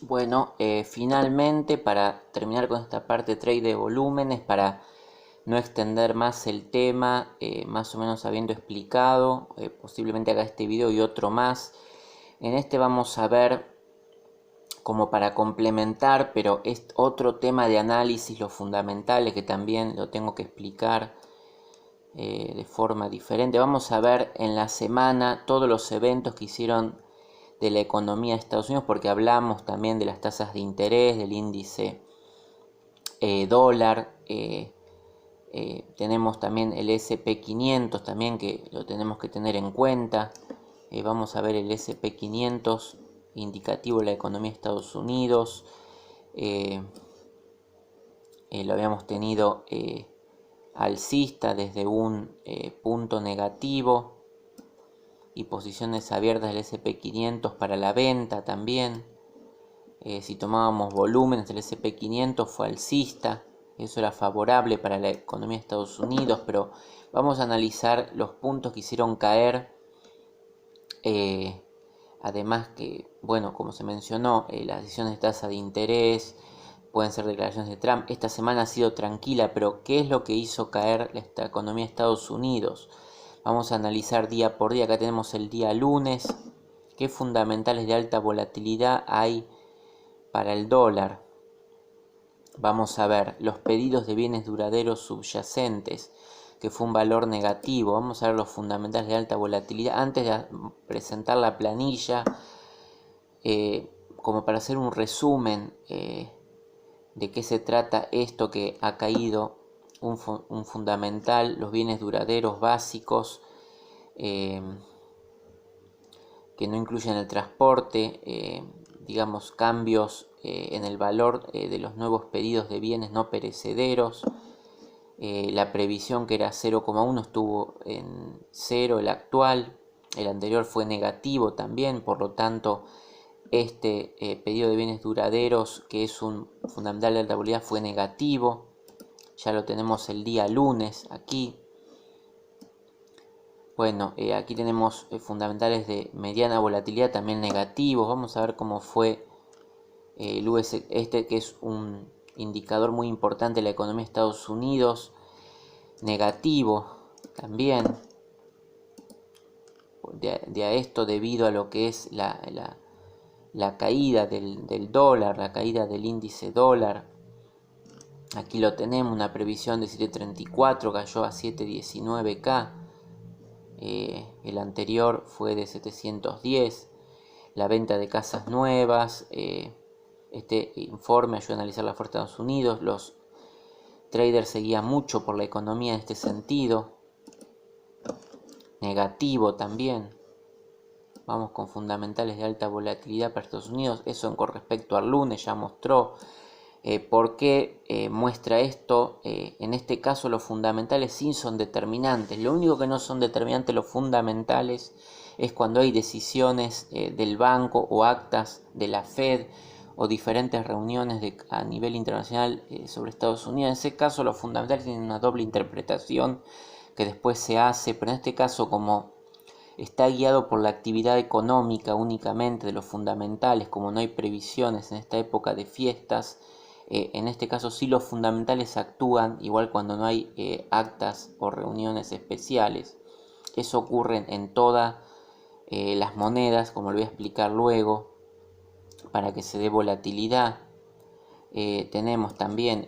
Bueno, finalmente para terminar con esta parte de trade de volúmenes, para no extender más el tema, más o menos habiendo explicado, posiblemente haga este video y otro más. En este vamos a ver, como para complementar, pero es otro tema de análisis, los fundamentales, que también lo tengo que explicar de forma diferente. Vamos a ver en la semana todos los eventos que hicieron de la economía de Estados Unidos, porque hablamos también de las tasas de interés, del índice dólar, tenemos también el SP500 también, que lo tenemos que tener en cuenta. Vamos a ver el SP500 indicativo de la economía de Estados Unidos. Lo habíamos tenido alcista desde un punto negativo, y posiciones abiertas del SP500 para la venta también. Si tomábamos volúmenes del SP500 fue alcista, eso era favorable para la economía de Estados Unidos, pero vamos a analizar los puntos que hicieron caer. Además que, bueno, como se mencionó, las decisiones de tasa de interés, pueden ser declaraciones de Trump. Esta semana ha sido tranquila, pero ¿qué es lo que hizo caer esta economía de Estados Unidos? Vamos a analizar día por día. Acá tenemos el día lunes. ¿Qué fundamentales de alta volatilidad hay para el dólar? Vamos a ver los pedidos de bienes duraderos subyacentes, que fue un valor negativo. Vamos a ver los fundamentales de alta volatilidad. Antes de presentar la planilla, como para hacer un resumen de qué se trata esto que ha caído, un fundamental, los bienes duraderos básicos, que no incluyen el transporte, digamos cambios en el valor de los nuevos pedidos de bienes no perecederos. La previsión, que era 0,1, estuvo en 0 el actual, el anterior fue negativo también, por lo tanto este pedido de bienes duraderos, que es un fundamental de alta volatilidad, fue negativo. Ya lo tenemos el día lunes aquí. Bueno, aquí tenemos fundamentales de mediana volatilidad también negativos. Vamos a ver cómo fue el US, que es un indicador muy importante de la economía de Estados Unidos, negativo también. De a esto, debido a lo que es la caída del dólar, la caída del índice dólar. Aquí lo tenemos, una previsión de 7.34, cayó a 7.19K. El anterior fue de 710. La venta de casas nuevas. Este informe ayuda a analizar la fuerza de Estados Unidos. Los traders seguían mucho por la economía en este sentido. Negativo también. Vamos con fundamentales de alta volatilidad para Estados Unidos. Eso con respecto al lunes ya mostró. ¿Por qué muestra esto? En este caso los fundamentales sí son determinantes. Lo único que no son determinantes los fundamentales es cuando hay decisiones del banco o actas de la Fed o diferentes reuniones a nivel internacional sobre Estados Unidos. En ese caso los fundamentales tienen una doble interpretación que después se hace, pero en este caso, como está guiado por la actividad económica únicamente de los fundamentales, como no hay previsiones en esta época de fiestas, en este caso sí los fundamentales actúan igual cuando no hay actas o reuniones especiales. Eso ocurre en todas las monedas, como lo voy a explicar luego, para que se dé volatilidad. Tenemos también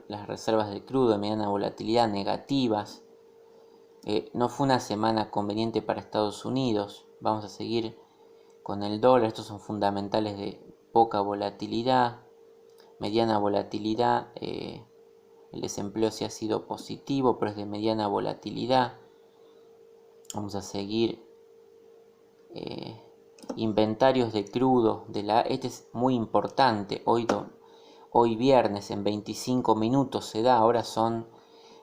las reservas de crudo de mediana volatilidad negativas. No fue una semana conveniente para Estados Unidos. Vamos a seguir con el dólar. Estos son fundamentales de poca volatilidad, mediana volatilidad. El desempleo sí ha sido positivo, pero es de mediana volatilidad. Vamos a seguir. Inventarios de crudo. Este es muy importante. Hoy viernes, en 25 minutos se da. Ahora son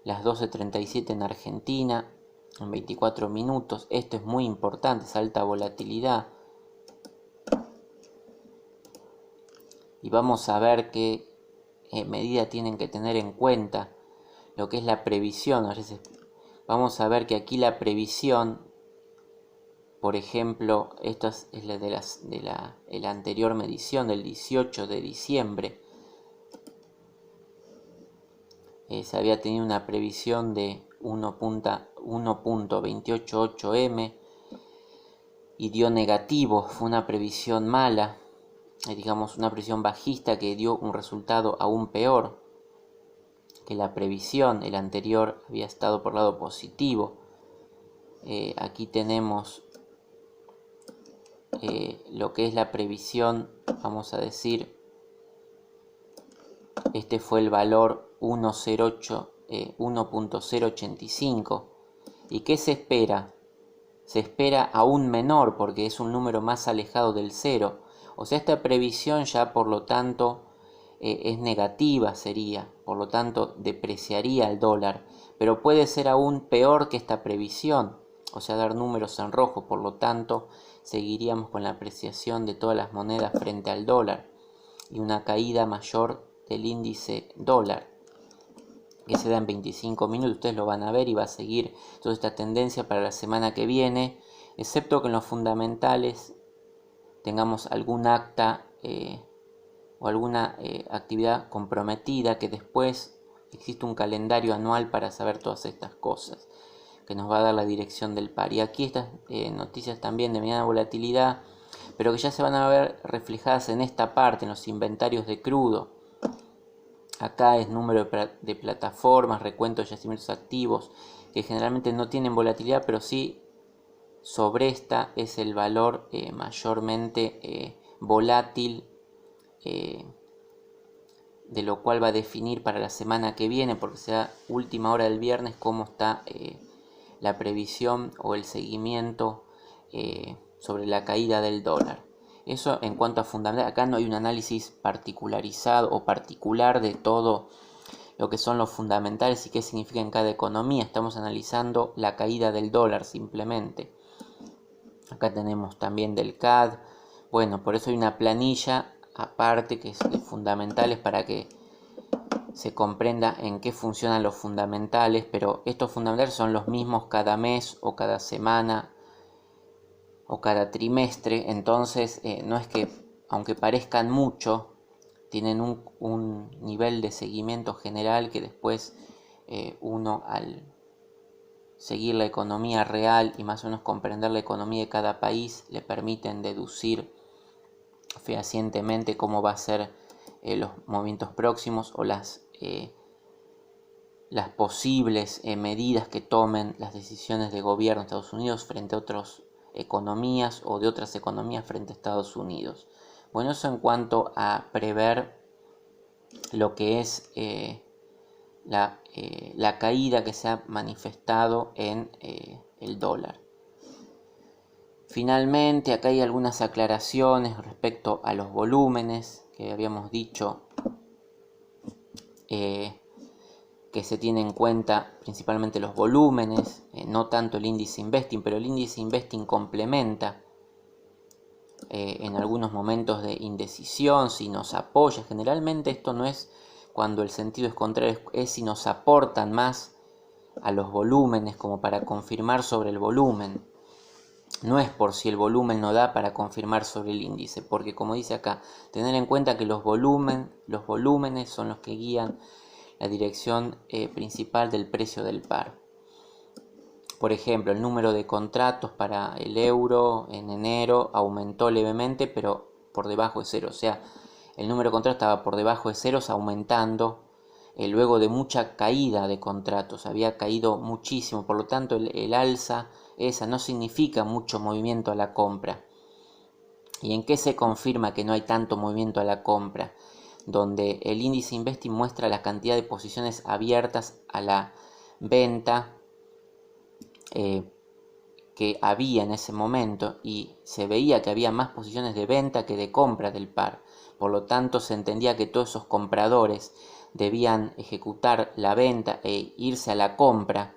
las 12:37 en Argentina, en 24 minutos. Esto es muy importante, es alta volatilidad. Y vamos a ver qué medida tienen que tener en cuenta lo que es la previsión. Vamos a ver que aquí la previsión Por ejemplo, esta es la de la anterior medición del 18 de diciembre. Se había tenido una previsión de 1.288 m y dio negativo. Fue una previsión mala, digamos una previsión bajista que dio un resultado aún peor que la previsión. El anterior había estado por lado positivo. Aquí tenemos lo que es la previsión, vamos a decir, este fue el valor 1.085. ¿Y qué se espera? Se espera aún menor porque es un número más alejado del cero. O sea, esta previsión ya por lo tanto es negativa, sería, por lo tanto depreciaría el dólar, pero puede ser aún peor que esta previsión, o sea, dar números en rojo, por lo tanto seguiríamos con la apreciación de todas las monedas frente al dólar y una caída mayor del índice dólar, que se da en 25 minutos, ustedes lo van a ver y va a seguir toda esta tendencia para la semana que viene, excepto que en los fundamentales tengamos algún acta o alguna actividad comprometida, que después existe un calendario anual para saber todas estas cosas, que nos va a dar la dirección del par. Y aquí estas noticias también de mediana volatilidad, pero que ya se van a ver reflejadas en esta parte, en los inventarios de crudo. Acá es número de plataformas, recuento de yacimientos activos, que generalmente no tienen volatilidad, pero sí sobre esta es el valor mayormente volátil, de lo cual va a definir para la semana que viene, porque será última hora del viernes, cómo está la previsión o el seguimiento sobre la caída del dólar. Eso en cuanto a fundamentales. Acá no hay un análisis particularizado o particular de todo lo que son los fundamentales y qué significa en cada economía. Estamos analizando la caída del dólar simplemente. Acá tenemos también del CAD. Bueno, por eso hay una planilla aparte que es de fundamentales para que se comprenda en qué funcionan los fundamentales, pero estos fundamentales son los mismos cada mes o cada semana o cada trimestre, entonces no es que, aunque parezcan mucho, tienen un nivel de seguimiento general que después uno, al seguir la economía real y más o menos comprender la economía de cada país, le permiten deducir fehacientemente cómo va a ser los movimientos próximos o las posibles medidas que tomen las decisiones de gobierno de Estados Unidos frente a otras economías o de otras economías frente a Estados Unidos. Bueno, eso en cuanto a prever lo que es la caída que se ha manifestado en el dólar. Finalmente, acá hay algunas aclaraciones respecto a los volúmenes que habíamos dicho que se tiene en cuenta principalmente los volúmenes, no tanto el índice Investing, pero el índice Investing complementa en algunos momentos de indecisión, si nos apoya. Generalmente esto no es cuando el sentido es contrario, es si nos aportan más a los volúmenes como para confirmar sobre el volumen. No es por si el volumen no da para confirmar sobre el índice, porque como dice acá, tener en cuenta que los volúmenes son los que guían la dirección principal del precio del par. Por ejemplo, el número de contratos para el euro en enero aumentó levemente, pero por debajo de cero. O sea, el número de contratos estaba por debajo de ceros, aumentando luego de mucha caída de contratos. Había caído muchísimo, por lo tanto el alza esa no significa mucho movimiento a la compra. ¿Y en qué se confirma que no hay tanto movimiento a la compra? Donde el índice Investing muestra la cantidad de posiciones abiertas a la venta que había en ese momento, y se veía que había más posiciones de venta que de compra del par. Por lo tanto, se entendía que todos esos compradores debían ejecutar la venta e irse a la compra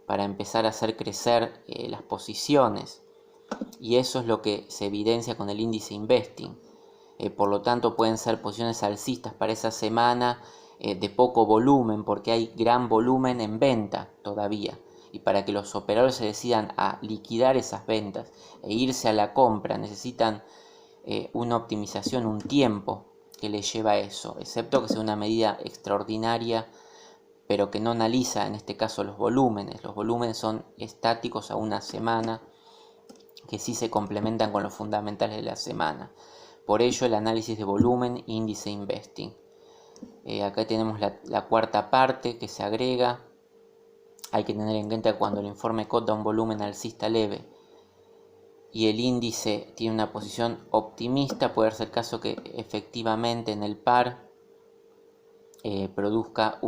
para empezar a hacer crecer las posiciones. Y eso es lo que se evidencia con el índice Investing. Por lo tanto, pueden ser posiciones alcistas para esa semana de poco volumen, porque hay gran volumen en venta todavía. y para que los operadores se decidan a liquidar esas ventas e irse a la compra, necesitan una optimización, un tiempo que les lleva a eso, excepto que sea una medida extraordinaria, pero que no analiza en este caso los volúmenes. Los volúmenes son estáticos a una semana, que sí se complementan con los fundamentales de la semana. Por ello el análisis de volumen, índice investing. Acá tenemos la cuarta parte que se agrega. Hay que tener en cuenta que cuando el informe COT da un volumen alcista leve y el índice tiene una posición optimista, puede ser el caso que efectivamente en el par produzca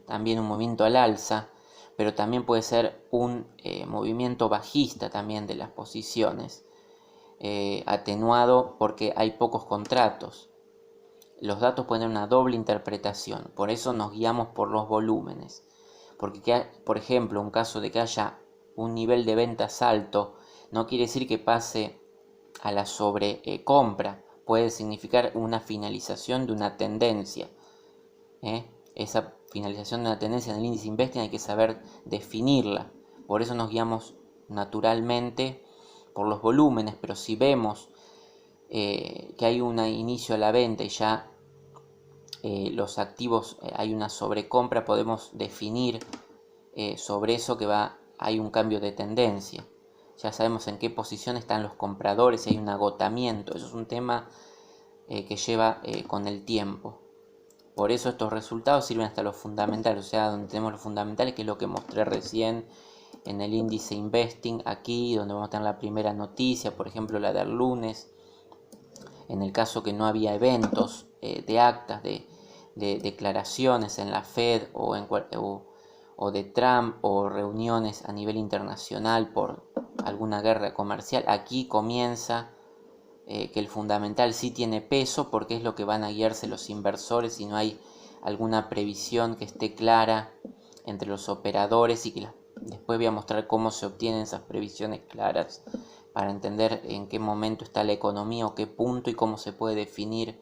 también un movimiento al alza, pero también puede ser un movimiento bajista también de las posiciones, atenuado porque hay pocos contratos. Los datos pueden tener una doble interpretación, por eso nos guiamos por los volúmenes, porque por ejemplo un caso de que haya un nivel de ventas alto no quiere decir que pase a la sobrecompra, puede significar una finalización de una tendencia. Esa finalización de una tendencia en el índice investing hay que saber definirla, por eso nos guiamos naturalmente por los volúmenes, pero si vemos que hay un inicio a la venta y ya los activos hay una sobrecompra, podemos definir sobre eso que hay un cambio de tendencia. Ya sabemos en qué posición están los compradores, si hay un agotamiento. Eso es un tema que lleva con el tiempo. Por eso estos resultados sirven hasta los fundamentales, o sea, donde tenemos los fundamentales, que es lo que mostré recién en el índice investing, aquí donde vamos a tener la primera noticia, por ejemplo la del lunes, en el caso que no había eventos de actas, de declaraciones en la Fed o de Trump, o reuniones a nivel internacional por alguna guerra comercial, aquí comienza que el fundamental sí tiene peso, porque es lo que van a guiarse los inversores si no hay alguna previsión que esté clara entre los operadores, y que después voy a mostrar cómo se obtienen esas previsiones claras para entender en qué momento está la economía o qué punto y cómo se puede definir